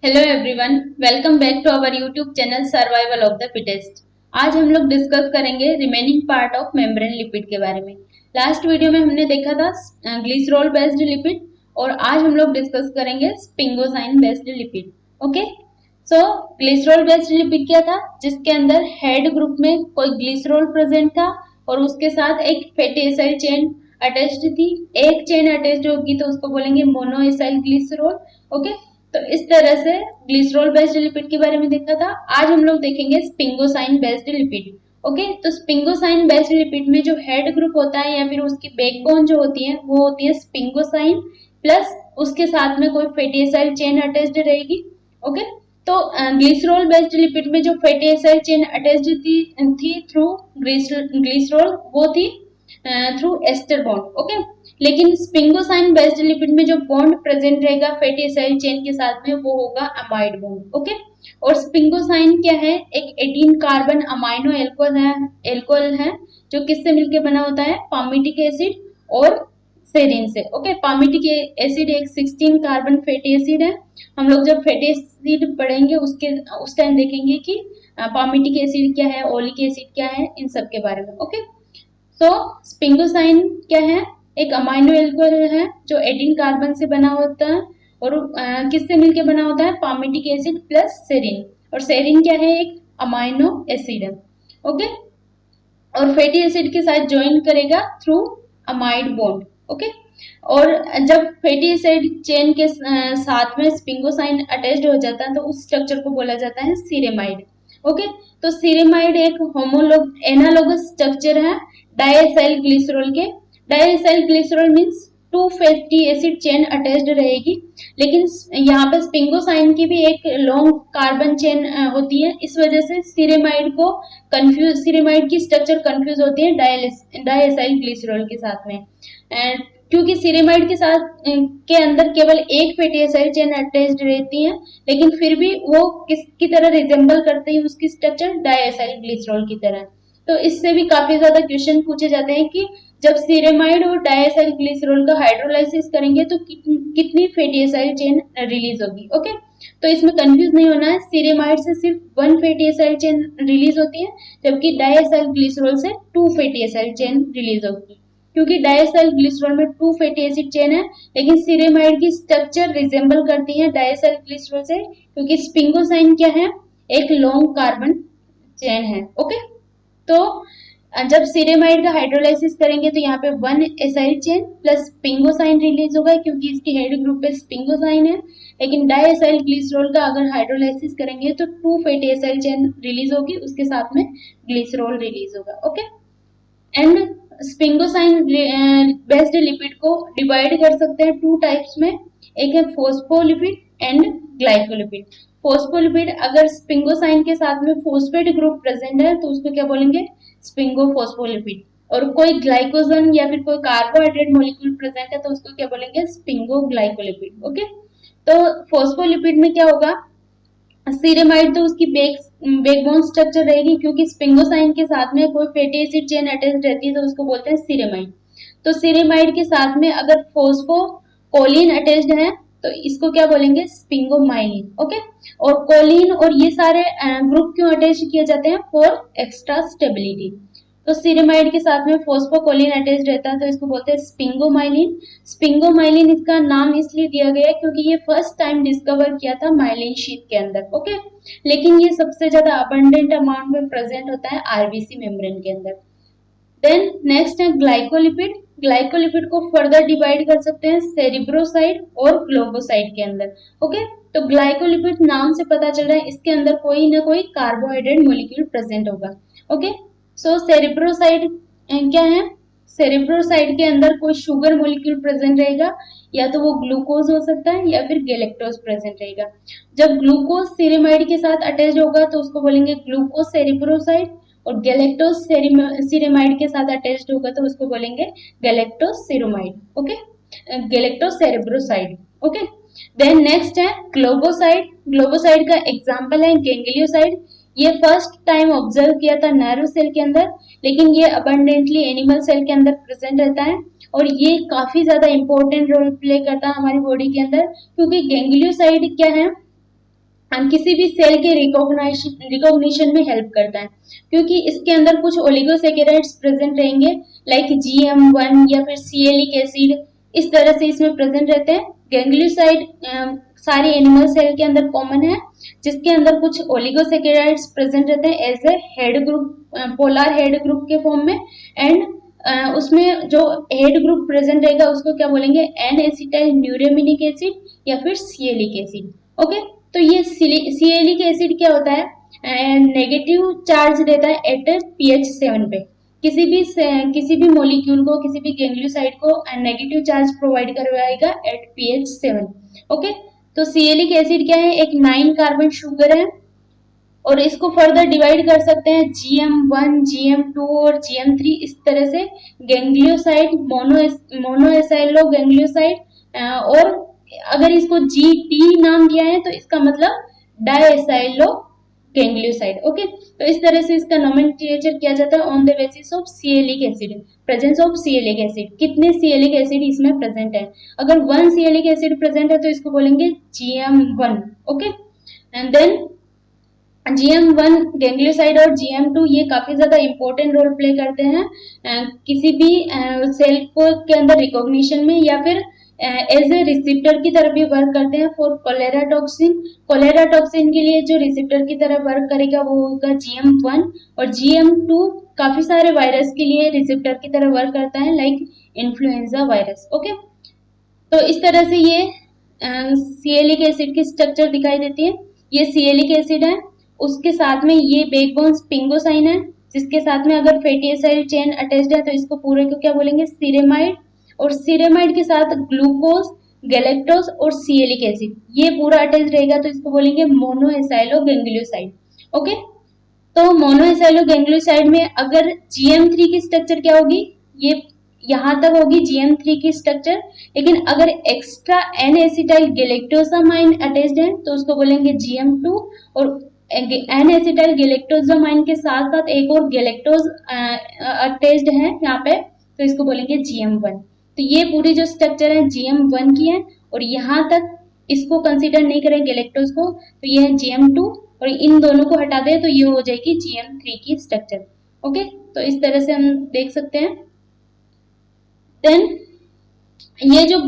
Hello everyone, welcome back to our YouTube channel survival of the fittest. आज हम लोग discuss करेंगे remaining part of membrane lipid के बारे में। लास्ट वीडियो में हमने देखा था ग्लिसरॉल बेस्ड लिपिड और आज हम लोग डिस्कस करेंगे स्पिंगोसाइन बेस्ड लिपिड। ओके, सो ग्लिसरॉल बेस्ड लिपिड क्या था, जिसके अंदर हेड ग्रुप में कोई ग्लिसरॉल प्रेजेंट था और उसके साथ एक फैटी एसाइल चेन अटैच्ड थी। एक चेन अटैच्ड होगी तो उसको बोलेंगे मोनो एसाइल ग्लिसरॉल। ओके, तो इस तरह से ग्लिसरॉल बेस्ड लिपिड के बारे में देखा था। आज हम लोग देखेंगे स्पिंगोसाइन बेस्ड लिपिड। ओके, तो स्पिंगोसाइन बेस्ड लिपिड में जो हेड ग्रुप होता है या फिर उसकी बैकबोन जो होती है वो होती है स्पिंगोसाइन, प्लस उसके साथ में कोई फैटी एसाइल चेन अटैच्ड रहेगी। ओके, तो ग्लिसरॉल बेस्ड लिपिड में जो फैटी एसाइल चेन अटैच्ड थी थ्रू ग्लिसरॉल वो थी थ्रू एस्टर बॉन्ड। ओके, लेकिन स्पिंगोसाइन बेस्ड लिपिड में जो बॉन्ड प्रेजेंट रहेगा फैटी एसाइल चेन के साथ में वो होगा अमाइड बॉन्ड। ओके, और स्पिंगोसाइन क्या है, एक 18 कार्बन अमाइनो एल्कोहल है जो किससे मिलकर बना होता है, पामिटिक एसिड और सेरिन से। ओके, पामिटिक एसिड एक 16 कार्बन फैटी एसिड है। हम लोग जब फैटी एसिड पढ़ेंगे उस टाइम देखेंगे कि पामिटिक एसिड क्या है, ओलिक एसिड क्या है, इन सब के बारे में। ओके, तो स्पिंगोसाइन क्या है, एक अमाइनो एल्कोहल है जो 18 कार्बन से बना होता है और किससे मिलके बना होता है, पामिटिक एसिड प्लस सेरिन। और सेरिन क्या है, एक अमाइनो एसिड है। ओके, और फैटी एसिड के साथ ज्वाइन करेगा थ्रू अमाइड बॉन्ड। ओके, और जब फैटी एसिड चेन के साथ में स्पिंगोसाइन अटैच्ड हो जाता है तो उस स्ट्रक्चर को बोला जाता है सीरेमाइड। ओके, तो सीरेमाइड एक एनालोगस स्ट्रक्चर है डायएसाइल ग्लिसरॉल के। Diacyl glycerol means 2 fatty acid chain attached रहेगी, लेकिन यहाँ पे स्पिंगोसाइन की भी एक लॉन्ग कार्बन चेन होती है। इस वजह से सीरेमाइड की स्ट्रक्चर कंफ्यूज होती है डायएसाइल ग्लिसरॉल के साथ में। क्योंकि सीरेमाइड के साथ के अंदर केवल एक फैटी एसाइल चेन अटैच्ड रहती है, लेकिन फिर भी वो किसकी तरह रिजेंबल करती है, उसकी स्ट्रक्चर डायएसाइल ग्लिसरॉल की तरह। तो इससे भी काफी ज्यादा क्वेश्चन पूछे जाते हैं कि जब सीरेमाइड और डायएसाइल ग्लिसरॉल का हाइड्रोलाइसिस करेंगे तो कितनी फैटी एसाइल चेन रिलीज होगी। ओके, तो इसमें कंफ्यूज नहीं होना है, सीरेमाइड से सिर्फ 1 फैटी एसाइल चेन रिलीज होती है, जबकि डायएसाइल ग्लिसरॉल से 2 फैटी एसाइल चेन रिलीज होगी। क्योंकि डायएसाइल ग्लिसरॉल में 2 फैटी एसिड चेन है, लेकिन सीरेमाइड की स्ट्रक्चर रिजेंबल करती है डायएसाइल ग्लिसरॉल से, क्योंकि स्पिंगोसाइन क्या है, एक लॉन्ग कार्बन चेन है। ओके, तो जब सीरेमाइड का हाइड्रोलाइसिस करेंगे तो यहाँ पे 1 एसाइल चेन प्लस स्पिंगोसाइन रिलीज होगा, क्योंकि इसकी हेड ग्रुप पे स्पिंगोसाइन है। लेकिन डायएसाइल ग्लिसरॉल का अगर हाइड्रोलाइसिस करेंगे तो 2 फैटी एसाइल चेन रिलीज होगी, उसके साथ में ग्लिसरॉल रिलीज होगा। ओके, एंड स्पिंगोसाइन बेस्ड लिपिड को डिवाइड कर सकते हैं 2 टाइप्स में, एक है फोस्फोलिपिड एंड ग्लाइकोलिपिड। फोस्फोलिपिड, अगर स्पिंगोसाइन के साथ में फोस्फेट ग्रुप प्रेजेंट है तो उसको क्या बोलेंगे, स्पिंगोफोस्फोलिपिड। और कोई ग्लाइकोजन या फिर कोई कार्बोहाइड्रेट मॉलिक्यूल प्रेजेंट है तो उसको क्या बोलेंगे, स्पिंगोग्लाइकोलिपिड। ओके, तो फोस्फोलिपिड में क्या होगा, सीरेमाइड तो उसकी बैकबोन स्ट्रक्चर रहेगी, क्योंकि स्पिंगोसाइन के साथ में कोई फैटी एसिड चेन अटैच रहती है तो उसको बोलते हैं सीरेमाइड। तो सीरेमाइड के साथ में अगर फोस्फोकोलिन अटैच्ड है तो इसको क्या बोलेंगे, स्पिंगोमाइलिन। ओके, और कोलिन और ये सारे ग्रुप क्यों अटैच किए जाते हैं, फॉर एक्स्ट्रा स्टेबिलिटी। तो सीरेमाइड के साथ में फोस्फोकोलिन अटैच रहता है तो इसको बोलते हैं स्पिंगोमाइलिन। स्पिंगोमाइलिन इसका नाम इसलिए दिया गया क्योंकि ये फर्स्ट टाइम डिस्कवर किया था माइलिन शीथ के अंदर। ओके, लेकिन ये सबसे ज्यादा अबंडेंट अमाउंट में प्रेजेंट होता है आरबीसी मेम्ब्रेन के अंदर। देन नेक्स्ट है ग्लाइकोलिपिड। ग्लाइकोलिपिड को फर्दर डिवाइड कर सकते हैं सेरिब्रोसाइड और ग्लोबोसाइड के अंदर। ओके, तो ग्लाइकोलिपिड नाम से पता चल रहा है इसके अंदर कोई ना कोई कार्बोहाइड्रेट मॉलिक्यूल प्रेजेंट होगा। ओके, सो सेरिब्रोसाइड क्या है, सेरिब्रोसाइड के अंदर कोई शुगर मॉलिक्यूल प्रेजेंट रहेगा, या तो वो ग्लूकोज हो सकता है या फिर गैलेक्टोज प्रेजेंट रहेगा। जब ग्लूकोज सीरेमाइड के साथ अटैच होगा तो उसको बोलेंगे ग्लूकोज सेरिब्रोसाइड, और गैलेक्टोज सीरेमाइड के साथ अटैच्ड होगा तो उसको बोलेंगे galactose ceramide. Okay, galactose cerebroside. Okay, then next है ग्लोबोसाइड। ग्लोबोसाइड का एग्जांपल है गैंग्लियोसाइड। ये फर्स्ट टाइम ऑब्जर्व किया था नर्व सेल के अंदर, लेकिन ये अबंडेंटली एनिमल सेल के अंदर प्रेजेंट रहता है और ये काफी ज्यादा इंपॉर्टेंट रोल प्ले करता है हमारी बॉडी के अंदर, क्योंकि गैंग्लियोसाइड क्या है, किसी भी सेल के रिकॉग्निशन में हेल्प करता है, क्योंकि इसके अंदर कुछ ओलिगोसेकेराइड्स प्रेजेंट रहेंगे, लाइक GM1 या फिर सिएलिक एसिड, इस तरह से इसमें प्रेजेंट रहते हैं। गैंग्लियोसाइड सारे एनिमल सेल के अंदर कॉमन है, जिसके अंदर कुछ ओलिगोसेकेराइड्स प्रेजेंट रहते हैं as a head group, polar head group के फॉर्म में। एंड उसमें जो हेड ग्रुप प्रेजेंट रहेगा उसको क्या बोलेंगे, एन एसिटाइल न्यूरेमिनिक एसिड या फिर सिएलिक एसिड। ओके, तो ये सिएलिक एसिड क्या होता है, नेगेटिव चार्ज देता है एट pH 7 पे। किसी भी मॉलिक्यूल को, किसी भी गैंग्लियोसाइड को नेगेटिव चार्ज प्रोवाइड करवाएगा एट pH 7। ओके, तो सिएलिक एसिड क्या है, एक 9 कार्बन शुगर है, और इसको फर्दर डिवाइड कर सकते हैं GM1, GM2 और GM3 इस तरह से। गैंग्लियोसाइड, मोनोएसाइलो गैंग्लियोसाइड, और अगर इसको GD नाम दिया है तो इसका मतलब डाइएसाइलो गैंग्लियोसाइड। ओके, तो इस तरह से इसका नोमेनक्लेचर किया जाता है on the basis of sialic acid, presence of sialic acid. कितने सिएलिक एसिड इसमें प्रेजेंट है, अगर 1 सिएलिक एसिड प्रेजेंट है तो इसको बोलेंगे GM1। Okay, and then GM1 ganglioside और GM2 ये काफी ज्यादा इंपॉर्टेंट रोल प्ले करते हैं किसी भी सेल को के अंदर रिकॉग्निशन में, या फिर एज ए रिसेप्टर की तरह भी वर्क करते हैं for cholera toxin. Cholera toxin के लिए जो रिसेप्टर की तरह वर्क करेगा वो होगा GM1, और GM2 काफी सारे वायरस के लिए रिसेप्टर की तरह वर्क करता है, लाइक इन्फ्लुएंजा वायरस। ओके, तो इस तरह से ये सिएलिक एसिड की स्ट्रक्चर दिखाई देती है। ये सिएलिक एसिड है, उसके साथ में ये बैकबोन स्पिंगोसाइन है, जिसके साथ में अगर फैटी एसिड चेन अटैच्ड है तो इसको पूरे को क्या बोलेंगे, सीरेमाइड। और सीरेमाइड के साथ ग्लूकोज, गैलेक्टोज और सिएलिक एसिड ये पूरा अटैच रहेगा तो इसको बोलेंगे मोनोएसाइलो गैंग्लियोसाइड। ओके, तो मोनोएसाइलो गैंग्लियोसाइड में अगर GM3 की स्ट्रक्चर क्या होगी, ये यहाँ तक होगी GM3 की स्ट्रक्चर, लेकिन अगर एक्स्ट्रा एन एसिटाइल गैलेक्टोसामाइन अटैच्ड है तो उसको बोलेंगे GM2, और एन एसिटाइल गैलेक्टोसामाइन के साथ साथ एक और गैलेक्टोज अटैच्ड है यहाँ पे, तो इसको बोलेंगे GM1। तो ये पूरी जो स्ट्रक्चर है GM1 की है, और यहाँ तक इसको कंसीडर नहीं करें गैलेक्टोज को, तो ये है GM2, और इन दोनों को हटा दें तो ये हो जाएगी GM3 की स्ट्रक्चर। ओके, तो इस तरह से हम देख सकते हैं। देन ये जो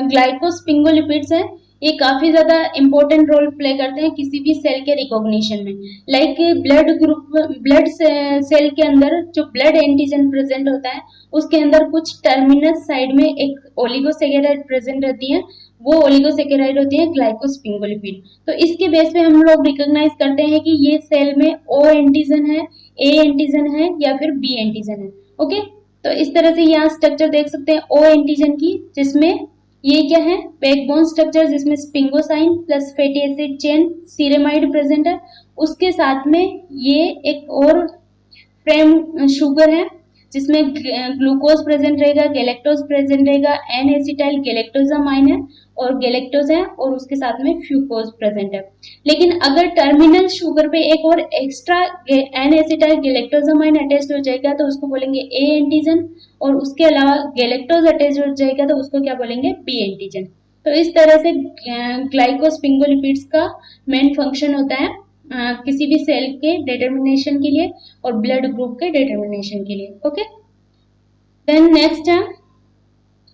ग्लाइकोस्पिंगोलिपिड्स है ये काफी ज्यादा इंपॉर्टेंट रोल प्ले करते हैं किसी भी सेल के रिकॉग्निशन में। लाइक ब्लड सेल के अंदर जो ब्लड एंटीजन प्रेजेंट होता है उसके अंदर कुछ टर्मिनस साइड में एक ओलिगोसेकेराइड प्रेजेंट रहती है, वो ओलिगोसेकेराइड होती है ग्लाइकोस्पिंगोलिपिड। तो इसके बेस पे हम लोग रिकॉग्नाइज करते हैं कि ये सेल में O एंटीजन है, A एंटीजन है या फिर B एंटीजन है। ओके, तो इस तरह से यहाँ स्ट्रक्चर देख सकते हैं O एंटीजन की, जिसमें ये क्या है, बैकबोन स्ट्रक्चर जिसमें sphingosine plus fatty acid chain ceramide present है, उसके साथ में ये एक और फ्रेम शुगर है जिसमें ग्लूकोज प्रेजेंट रहेगा, गैलेक्टोज प्रेजेंट रहेगा, एन एसिटाइल गैलेक्टोजामाइन है और गैलेक्टोज है, और उसके साथ में फ्यूकोज प्रेजेंट है। लेकिन अगर टर्मिनल शुगर पे एक और एक्स्ट्रा एन एसिटाइल गैलेक्टोजामाइन अटैच हो जाएगा तो उसको बोलेंगे ए एंटीजन, और उसके अलावा गैलेक्टोज अटैच हो जाएगा तो उसको क्या बोलेंगे, बी एंटीजन। तो इस तरह से ग्लाइकोस्पिंगोलिपिड्स का मेन फंक्शन होता है किसी भी सेल के डिटर्मिनेशन के लिए और ब्लड ग्रुप के डिटर्मिनेशन के लिए। ओके, देन नेक्स्ट है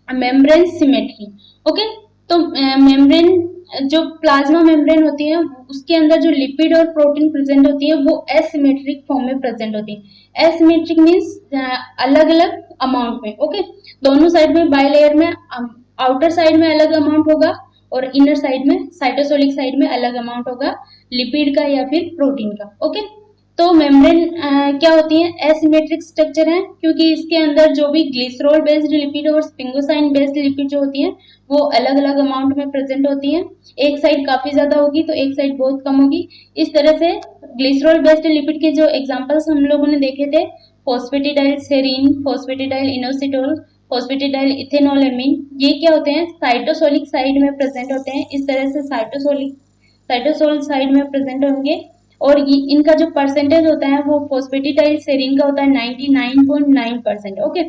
मेम्ब्रेन सिमेट्री। ओके, तो मेम्ब्रेन जो प्लाज्मा मेम्ब्रेन होती है उसके अंदर जो लिपिड और प्रोटीन प्रेजेंट होती है वो एसिमेट्रिक फॉर्म में प्रेजेंट होती है। एसिमेट्रिक मीन्स अलग अलग अमाउंट में। ओके, दोनों साइड में बाइलेयर में आउटर साइड में अलग अमाउंट होगा और इनर साइड में साइटोसोलिक साइड में अलग अमाउंट होगा लिपिड का या फिर प्रोटीन का। ओके, तो मेम्ब्रेन क्या होती है, एसिमेट्रिक स्ट्रक्चर है क्योंकि इसके अंदर जो भी ग्लिसरॉल बेस्ड लिपिड और स्पिंगोसाइन बेस्ड लिपिड जो होती है वो अलग अलग अमाउंट में प्रेजेंट होती है। एक साइड काफी ज्यादा होगी तो एक साइड बहुत कम होगी। इस तरह से ग्लिसरॉल बेस्ड लिपिड के जो एग्जांपल्स हम लोगों ने देखे थे, phosphatidyl serine, phosphatidyl inositol, phosphatidyl ethanolamine, ये क्या होते हैं, साइटोसोलिक साइड में प्रेजेंट होते हैं। इस तरह से साइटोसोल साइड में प्रेजेंट होंगे और ये इनका जो परसेंटेज होता है वो फॉस्फेटिडाइल सेरीन का होता है 99.9%। ओके,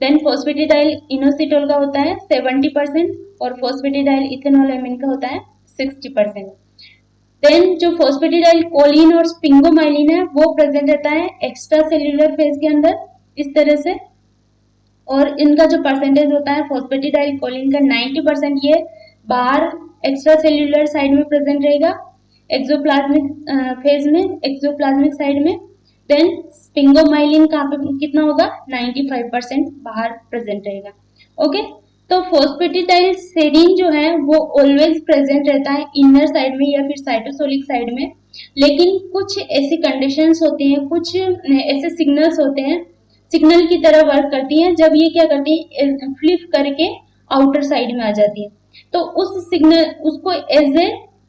देन फॉस्फेटिडाइल इनोसिटोल का होता है 70% और फॉस्फेटिडाइल इथेनोलेमिन का होता है 60%। देन जो फॉस्फेटिडाइल कोलिन और स्पिंगोमाइलिन है वो प्रेजेंट रहता है एक्स्ट्रा सेल्यूलर फेज के अंदर इस तरह से, और इनका जो परसेंटेज होता है फॉस्फेटिडाइल कोलिन का 90% ये बाहर एक्स्ट्रा सेल्यूलर साइड में प्रेजेंट रहेगा, एक्सोप्लाज्मिक फेज में, एक्सोप्लाज्मिक साइड में। देन स्पिंगोमाइलिन कहाँ पे कितना होगा, 95% बाहर प्रेजेंट रहेगा। ओके, तो फॉस्फेटिडाइल सेरीन जो है वो ऑलवेज प्रेजेंट रहता है इनर साइड में या फिर साइटोसोलिक साइड में, लेकिन कुछ ऐसी कंडीशंस होती हैं, कुछ ऐसे सिग्नल्स होते हैं, सिग्नल की तरह वर्क करती हैं, जब ये क्या करती है फ्लिप करके आउटर साइड में आ जाती है, तो उस सिग्नल उसको as a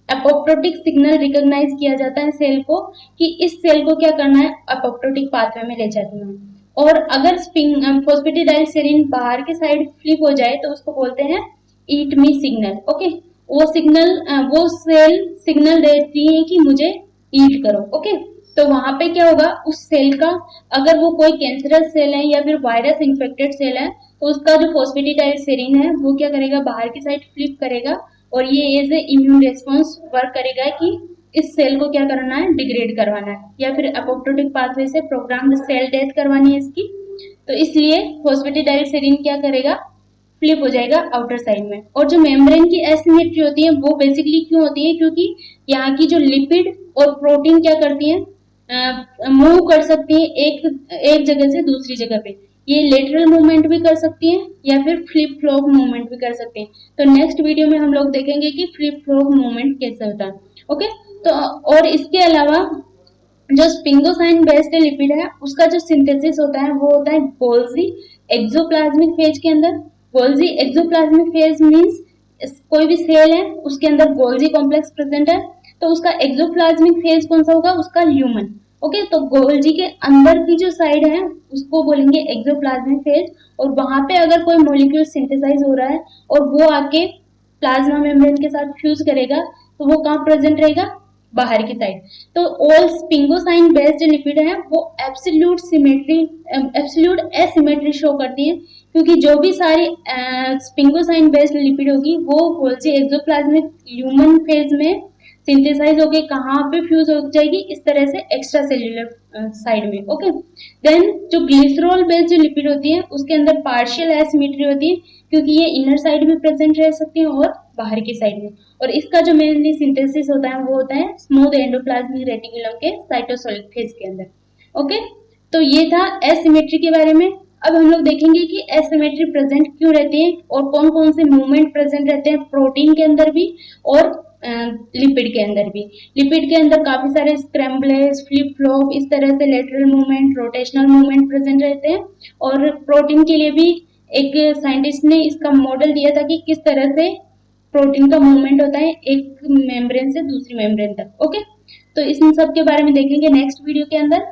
apoptotic signal recognise किया जाता है सेल को, कि इस सेल को क्या करना है, एपोप्टोटिक पाथवे में ले जाना है। और अगर फॉस्फेटिडाइल सेरीन बाहर के साइड फ्लिप हो जाए तो उसको बोलते हैं ईट मी सिग्नल। ओके, वो सिग्नल वो सेल सिग्नल देती है कि मुझे ईट करो। ओके, तो वहां पे क्या होगा, उस सेल का अगर वो कोई कैंसरस सेल है या फिर वायरस इन्फेक्टेड सेल है तो उसका जो फॉस्फेटिडाइल सेरीन है वो क्या करेगा, बाहर की साइड फ्लिप करेगा और ये as a immune response work करेगा कि इस सेल को क्या करना है, डिग्रेड करवाना है या फिर एपोप्टोटिक पाथवे से प्रोग्राम्ड सेल डेथ करवानी है इसकी। तो इसलिए फॉस्फेटिडाइल सेरीन क्या करेगा, फ्लिप हो जाएगा आउटर साइड में। और जो मेम्ब्रेन की एसिमेट्री होती है वो बेसिकली क्यों होती है, क्योंकि यहाँ की जो लिपिड और प्रोटीन क्या करती है, मूव कर सकती है एक जगह से दूसरी जगह पे, ये लेटरल मूवमेंट भी कर सकती हैं या फिर फ्लिप फ्लॉप मूवमेंट भी कर सकते हैं। तो नेक्स्ट वीडियो में हम लोग देखेंगे कि फ्लिप फ्लॉप मूवमेंट कैसे होता है। ओके, तो और इसके अलावा जो स्पिंगोसाइन बेस्ड लिपिड है उसका जो सिंथेसिस होता है वो होता है गोल्जी एक्सोप्लाज्मिक फेज के अंदर। गोल्जी एक्सोप्लाज्मिक फेज मींस कोई भी सेल है उसके अंदर गोल्जी कॉम्प्लेक्स प्रेजेंट है, तो उसका एक्सोप्लाज्मिक फेज कौन सा होगा, उसका ल्यूमन। ओके, तो गोल्जी के अंदर की जो साइड है उसको बोलेंगे एक्सोप्लाज्मिक फेज, और वहां पे अगर कोई मॉलिक्यूल सिंथेसाइज हो रहा है और वो आके प्लाज्मा मेम्ब्रेन के साथ फ्यूज करेगा तो वो कहाँ प्रेजेंट रहेगा, बाहर की साइड। तो ऑल स्पिंगोसाइन बेस्ड लिपिड है वो absolute symmetry absolute asymmetry show करती है, क्योंकि जो भी सारी स्पिंगोसाइन बेस्ड लिपिड होगी वो गोल्जी एक्सोप्लाज्मिक ह्यूमन फेज में सिंथेसाइज होके कहाँ पे फ्यूज हो जाएगी, इस तरह से एक्स्ट्रा सेल्यूलर साइड में। ओके, देन जो ग्लिसरॉल बेस्ड लिपिड होती है उसके अंदर पार्शियल एसिमेट्री होती है, क्योंकि ये इनर साइड में प्रेजेंट रह सकती है और बाहर की साइड में, और इसका जो मेनली सिंथेसिस होता है वो होता है स्मूथ एंडोप्लाज्मिक रेटिकुलम के साइटोसोलिक फेज के अंदर। ओके, तो ये था एसिमेट्री के बारे में। अब हम लोग देखेंगे कि एसिमेट्री प्रेजेंट क्यों रहती है और कौन कौन से मूवमेंट प्रेजेंट रहते हैं प्रोटीन के अंदर भी और लिपिड के अंदर भी। लिपिड के अंदर काफी सारे स्क्रैम्बलेज, फ्लिप फ्लॉप, इस तरह से lateral movement, rotational movement present रहते हैं, और प्रोटीन के लिए भी एक साइंटिस्ट ने इसका मॉडल दिया था कि किस तरह से प्रोटीन का मूवमेंट होता है एक मेम्ब्रेन से दूसरी मेम्ब्रेन तक। ओके, तो इस सब के बारे में देखेंगे नेक्स्ट वीडियो के अंदर।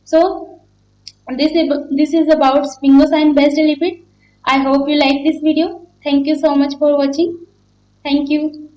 सो this is about sphingosine based lipid. I hope you like this video. Thank you so much for watching. Thank you.